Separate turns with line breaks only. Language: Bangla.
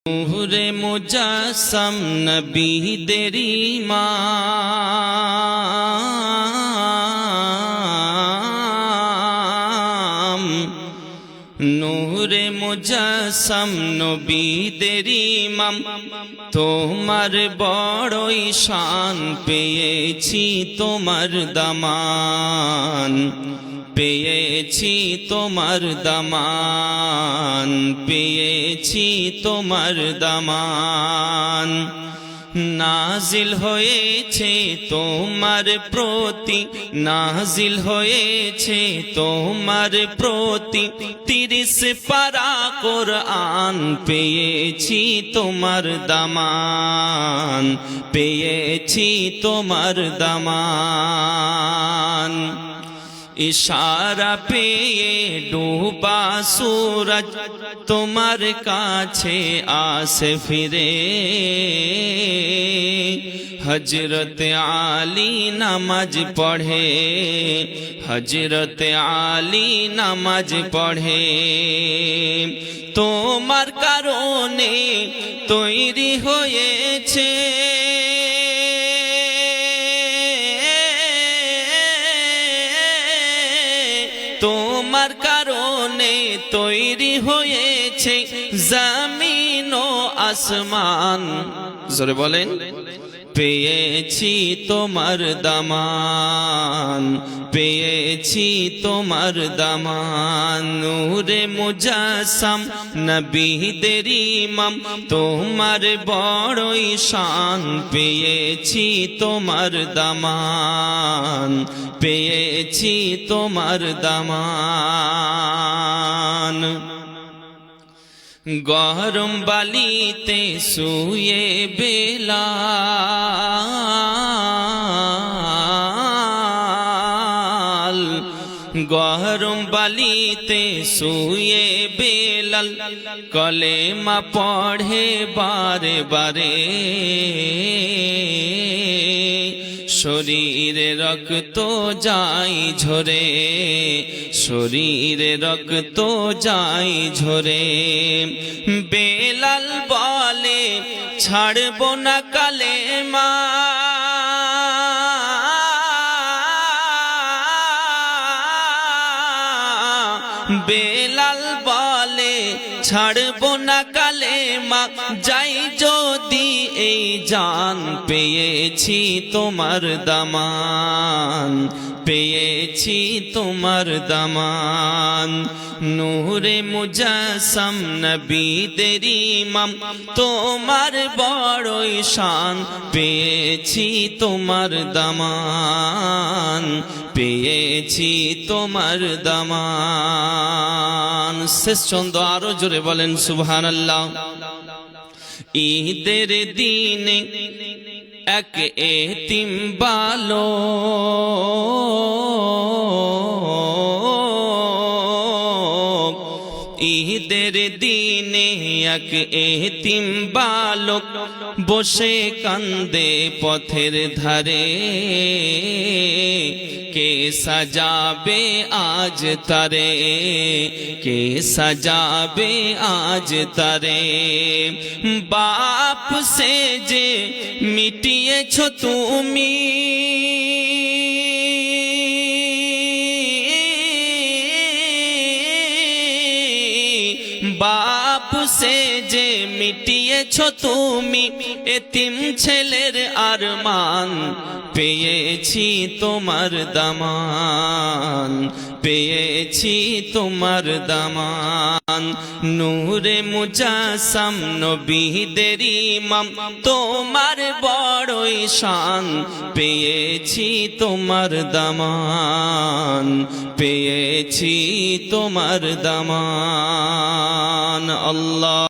নূরে মুজাসসাম নবীদের ইমাম, নূরে মুজাসসাম নবীদের ইমাম। তোমার বড়ই শান পেয়েছি তোমার দামান, পেয়েছি তোমার দামান, পেয়েছি তোমার দামান। নাজিল হয়েছে তোমার প্রতি, নাজিল হয়েছে তোমার প্রতি 30 পারা কোরআন। পেয়েছি তোমার দামান, পেয়েছি তোমার দামান। ইশারা পেয়ে ডুবা সূরজ তোমার কাছে আসে ফিরে। হযরত আলী নামাজ পড়ে, হযরত আলী নামাজ পড়ে। তোমার কারণে তৈরি হয়েছে তোমার কারণে তৈরি হয়েছে জমিন ও আসমান। জোরে বলেন, পেয়েছি তোমার দামান, পেয়েছি তোমার দামান। নূরে মুজাসসাম নবীদের ইমাম, তোমার বড়ই শান পেয়েছি তোমার দামান, পেয়েছি তোমার দামান। গরম বালিতে শুয়ে বেলাল, গরম বালিতে শুয়ে বেলাল কলেমা পড়ে বারে বারে। শরীরে রক্ত যায় ঝরে, শরীরে রক্ত যায় ঝরে। বেলাল বলে ছাড়ব না কালেমা, বেলাল বলে ছাড়ব না কালেমা। যাই যদি এই জান, পেয়েছি তোমার দামান, পেয়েছি তোমার দামান। নূরে মুজাসসাম নবীদের ইমাম, তোমার বড়ই শান পেয়েছি তোমার দামান, পেয়েছি তোমার দামান। শেষ ছন্দ আরো জোরে বলেন সুবহানাল্লাহ। ঈদের দিনে এক এতিম বালক, ঈদের দিনে এক এতিম বালক বসে কান্দে পথের ধারে। কে সাজাবে আজ তারে, কে সাজাবে আজ তারে। বাপ সে যে মিটিয়েছ তুমি, বাপ সে যে মিটিয়েছ তুমি এতিম ছেলের আরমান। পেয়েছি তোমার দামান, পেয়েছি তোমার দামান। নূরে মুজাসসাম নবীদের ইমাম, তোমার বড়ই শান পেয়েছি তোমার দামান, পেয়েছি তোমার দামান। আল্লাহ।